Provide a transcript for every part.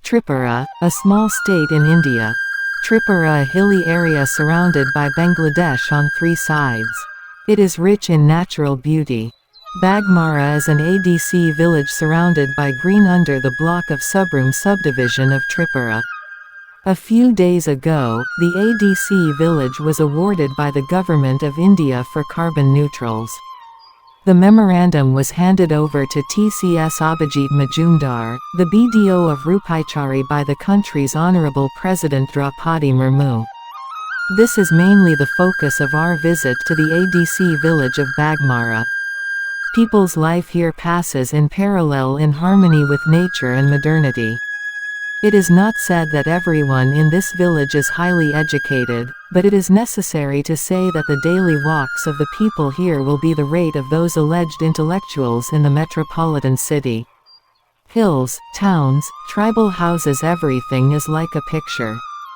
Tripura, a small state in India. Tripura, a hilly area surrounded by Bangladesh on three sides. It is rich in natural beauty. Bagmara is an ADC village surrounded by green under the block of Subroom subdivision of Tripura. A few days ago, the ADC village was awarded by the Government of India for carbon neutrals. The memorandum was handed over to TCS Abhijit Majumdar, the BDO of Rupaichari, by the country's Honourable President Draupadi Murmu. This is mainly the focus of our visit to the ADC village of Bagmara. People's life here passes in parallel in harmony with nature and modernity. It is not said that everyone in this village is highly educated, but it is necessary to say that the daily walks of the people here will be the rate of those alleged intellectuals in the metropolitan city. Hills, towns, tribal houses, everything is like a picture.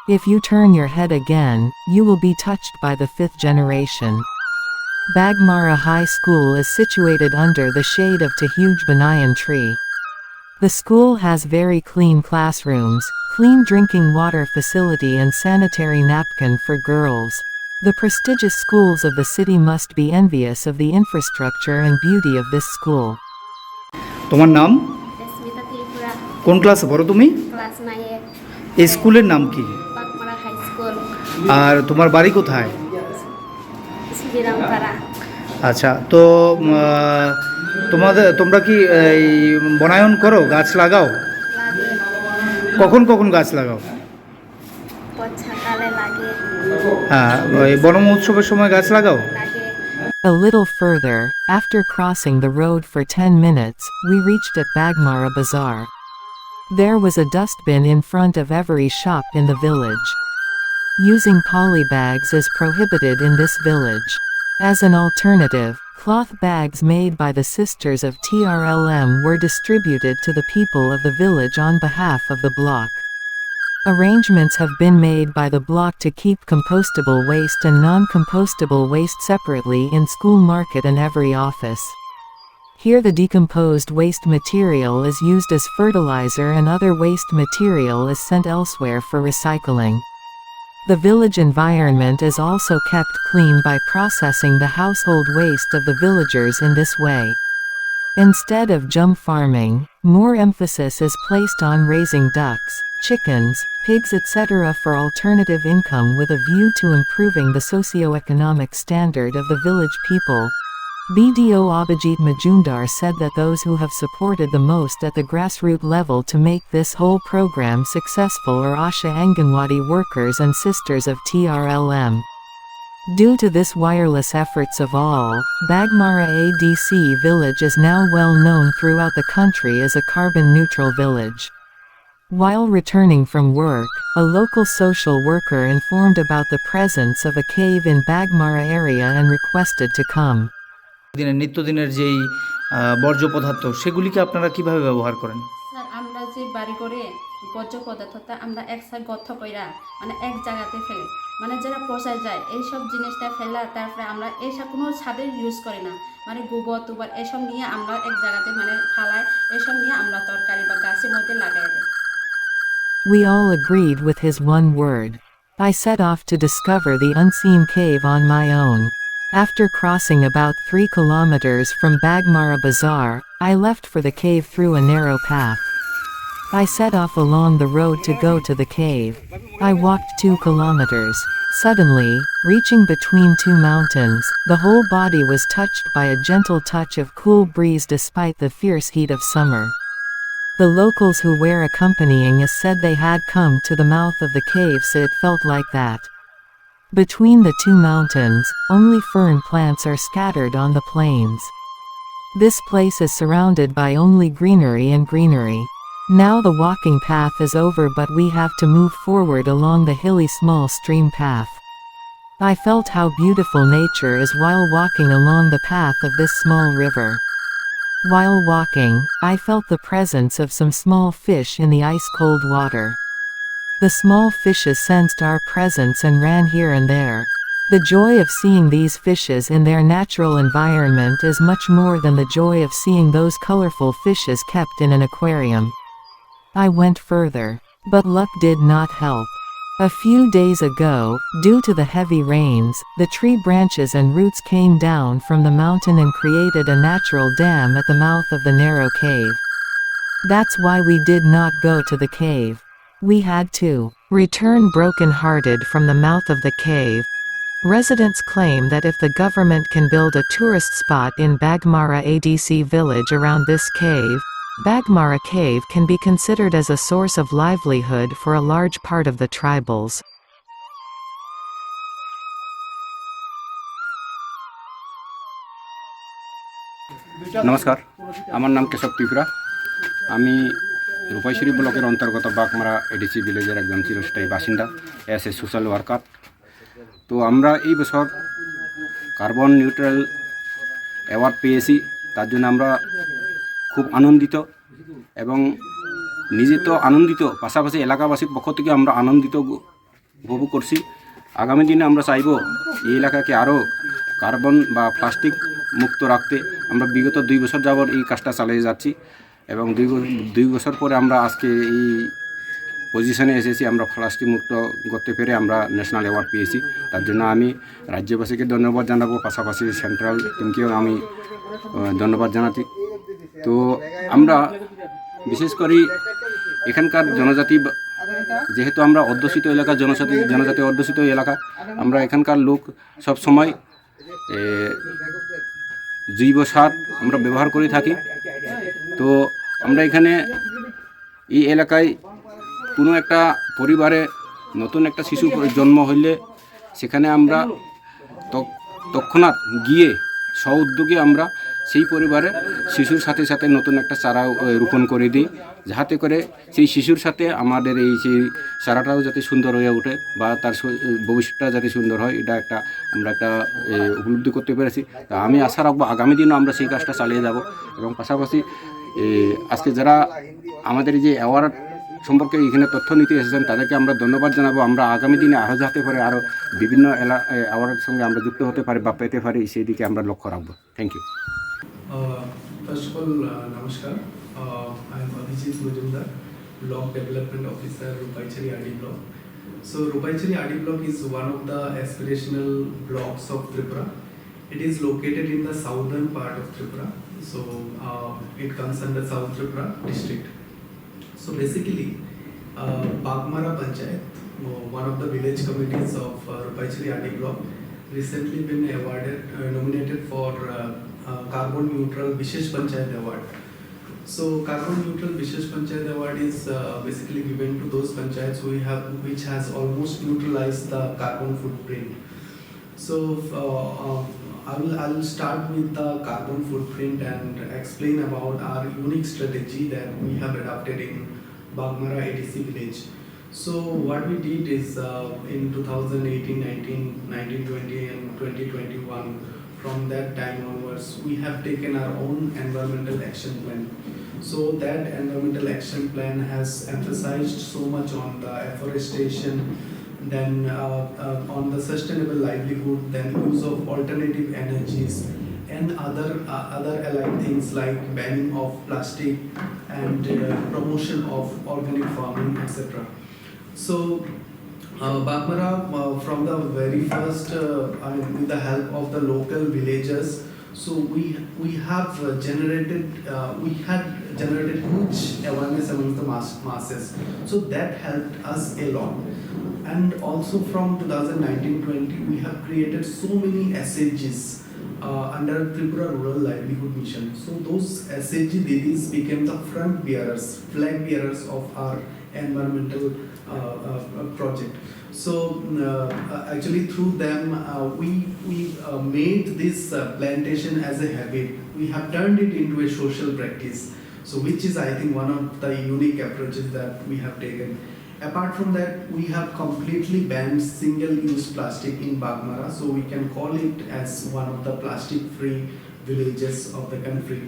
If you turn your head again, you will be touched by the fifth generation. Bagmara High School is situated under the shade of a huge banyan tree. The school has very clean classrooms, clean drinking water facility and sanitary napkin for girls. The prestigious schools of the city must be envious of the infrastructure and beauty of this school. তোমার নাম? স্মিতা ত্রিপুরা। কোন ক্লাসে পড়ো তুমি? Class 9 এ। এই স্কুলের নাম কি? Bagmara high school. আর তোমার বাড়ি কোথায়? শ্রীরামপাড়া। আচ্ছা, তো তোমরা কি এই বনায়ন করো, গাছ লাগাও? লাগে। কখন কখন গাছ লাগাও? বর্ষাকালে লাগে। হ্যাঁ, এই বন মহোৎসবের সময় গাছ লাগাও? লাগে। A little further, after crossing the road for 10 minutes, we reached at Bagmara Bazaar. There was a dustbin in front of every shop in the village. Using polybags is prohibited in this village. As an alternative, cloth bags made by the sisters of TRLM were distributed to the people of the village on behalf of the block. Arrangements have been made by the block to keep compostable waste and non-compostable waste separately in school market and every office. Here the decomposed waste material is used as fertilizer and other waste material is sent elsewhere for recycling. The village environment is also kept clean by processing the household waste of the villagers in this way. Instead of jump farming, more emphasis is placed on raising ducks, chickens, pigs etc. for alternative income with a view to improving the socio-economic standard of the village people. BDO Abhijit Majumdar said that those who have supported the most at the grassroots level to make this whole program successful are Asha Anganwadi workers and sisters of TRLM. Due to this wireless efforts of all, Bagmara ADC village is now well known throughout the country as a carbon-neutral village. While returning from work, a local social worker informed about the presence of a cave in Bagmara area and requested to come. নিত্যদিনের যেই বর্জ্য পদার্থ সেগুলিকে আপনারা কিভাবে ব্যবহার করেন? Sir, আমরা যে বাড়ি করে বর্জ্য পদার্থটা আমরা একসাথে গর্ত কইরা মানে এক জায়গাতে ফেলি, মানে যারা পচা যায় এইসব জিনিসটা ফেলা, তারপরে আমরা এইসব কোনো ছাদের ইউজ করি না, মানে গোবর টুবর এসব নিয়ে আমরা এক জায়গাতে মানে ফালাই, এসব নিয়ে আমরা তরকারি বা গাছের মধ্যে লাগাই দিই। We all agreed with his one word. I set off to discover the unseen cave on my own. After crossing about 3 kilometers from Bagmara Bazaar, I left for the cave through a narrow path. I set off along the road to go to the cave. I walked 2 kilometers. Suddenly, reaching between 2 mountains, the whole body was touched by a gentle touch of cool breeze despite the fierce heat of summer. The locals who were accompanying us said they had come to the mouth of the cave, so it felt like that. Between the 2 mountains, only fern plants are scattered on the plains. This place is surrounded by only greenery and greenery. Now the walking path is over, but we have to move forward along the hilly small stream path. I felt how beautiful nature is while walking along the path of this small river. While walking, I felt the presence of some small fish in the ice-cold water. The small fishes sensed our presence and ran here and there. The joy of seeing these fishes in their natural environment is much more than the joy of seeing those colorful fishes kept in an aquarium. I went further. But luck did not help. A few days ago, due to the heavy rains, the tree branches and roots came down from the mountain and created a natural dam at the mouth of the narrow cave. That's why we did not go to the cave. We had to return broken-hearted from the mouth of the cave. Residents claim that if the government can build a tourist spot in Bagmara ADC village around this cave, Bagmara Cave can be considered as a source of livelihood for a large part of the tribals. নমস্কার, আমার নাম কেশব ত্রিপুরা। আমি রূপাইশ্বরী ব্লকের অন্তর্গত Bagmara ADC ভিলেজের একজন চিরস্থায়ী বাসিন্দা, as a social worker. তো আমরা এই বছর কার্বন নিউট্রাল অ্যাওয়ার্ড পেয়েছি, তার জন্য আমরা খুব আনন্দিত এবং নিজে তো আনন্দিত, পাশাপাশি এলাকাবাসীর পক্ষ থেকে আমরা আনন্দিত উপভোগ করছি। আগামী দিনে আমরা চাইব এই এলাকাকে আরও কার্বন বা প্লাস্টিক মুক্ত রাখতে। আমরা বিগত 2 বছর যাবত এই কাজটা চালিয়ে যাচ্ছি এবং 2 বছর পরে আমরা আজকে এই পজিশনে এসেছি। আমরা প্লাস্টিক মুক্ত করতে পেরে আমরা ন্যাশনাল অ্যাওয়ার্ড পেয়েছি। তার জন্য আমি রাজ্যবাসীকে ধন্যবাদ জানাবো, পাশাপাশি সেন্ট্রাল টিমকেও আমি ধন্যবাদ জানাচ্ছি। তো আমরা বিশেষ করে এখানকার জনজাতি, যেহেতু আমরা অধ্যুষিত এলাকা, জনজাতি অধ্যুষিত এলাকা, আমরা এখানকার লোক সব সময় জৈব সার আমরা ব্যবহার করে থাকি। তো আমরা এখানে এই এলাকায় কোনো একটা পরিবারে নতুন একটা শিশু জন্ম হইলে সেখানে আমরা তৎক্ষণাৎ গিয়ে স্ব-উদ্যোগে আমরা সেই পরিবারে শিশুর সাথে সাথে নতুন একটা চারা রোপণ করে দিই, যাতে করে সেই শিশুর সাথে আমাদের সেই চারাটাও যাতে সুন্দর হয়ে ওঠে বা তার ভবিষ্যৎটা যাতে সুন্দর হয়, এটা আমরা একটা উপলব্ধি করতে পেরেছি। তা আমি আশা রাখবো আগামী দিনও আমরা সেই কাজটা চালিয়ে যাব। এবং পাশাপাশি আজকে যারা আমাদের যে অ্যাওয়ার্ড সম্পর্কে এখানে তথ্য নিতে এসেছেন তাদেরকে আমরা ধন্যবাদ জানাবো। আমরা আগামী দিনে আরও যাতে পারে আরও বিভিন্ন অ্যাওয়ার্ডের সঙ্গে আমরা যুক্ত হতে পারি বা পেতে পারি, সেই দিকে আমরা লক্ষ্য রাখবো। Thank you. First of all, Namaskar. I am Abhijit Mujumdar, Block Development Officer, Rupaichari RD Block. So, Rupaichari RD Block is one of the aspirational blocks of Tripura. It is located in the southern part of Tripura. So, it comes under South Tripura district. So, basically, Bagmara Panchayat, one of the village committees of Rupaichari RD Block, recently been nominated for Carbon Neutral Vishesh Panchayat Award. So Carbon Neutral Vishesh Panchayat Award is basically given to those panchayats which has almost neutralized the carbon footprint. So I will start with the carbon footprint and explain about our unique strategy that we have adopted in Bagmara ADC village. So what we did is in 2018, 19, 20 and 2021, from that time onwards, we have taken our own environmental action plan. So that environmental action plan has emphasized so much on the afforestation, then on the sustainable livelihood, then use of alternative energies and other allied things like banning of plastic and promotion of organic farming, etc. So Bagmara, from the very first, with the help of the local villagers, so we had generated huge awareness among the masses. So that helped us a lot. And also from 2019-20, we have created so many SHGs under Tripura Rural Livelihood Mission. So those SHG Didis became the flag bearers of our environmental project. So actually through them we made this plantation as a habit. We have turned it into a social practice, so which is I think one of the unique approaches that we have taken. Apart from that, we have completely banned single-use plastic in Bagmara, so we can call it as one of the plastic-free villages of the country.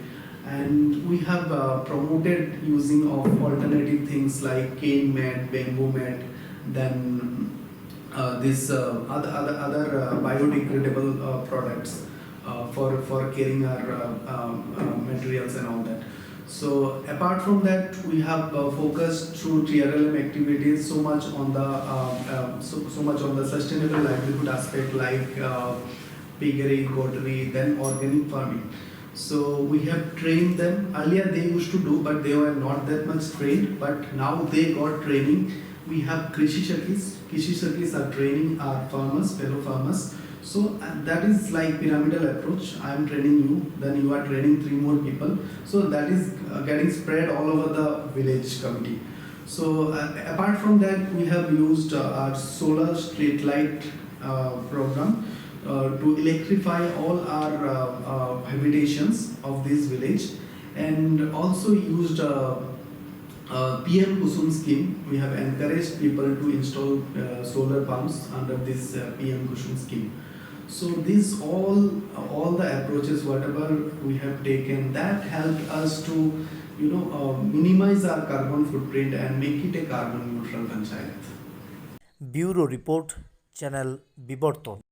And we have promoted using of alternative things like cane mat, bamboo mat, then this other biodegradable products for carrying our materials and all that. So apart from that, we have focused through TRLM activities so much on the so much on the sustainable livelihood aspect, like piggery, goatery, then organic farming. So we have trained them. Earlier they used to do, but they were not that much trained. But now they got training. We have Krishi Shakis. Krishi Shakis are training our farmers, fellow farmers. So that is like pyramidal approach. I am training you, then you are training 3 more people. So that is getting spread all over the village committee. So apart from that, we have used our solar street light program to electrify all our habitations of this village, and also used PM Kusum scheme. We have encouraged people to install solar pumps under this PM Kusum scheme. So these all the approaches, whatever we have taken, that helped us to minimize our carbon footprint and make it a carbon neutral panchayat. Bureau report channel বিবর্তন।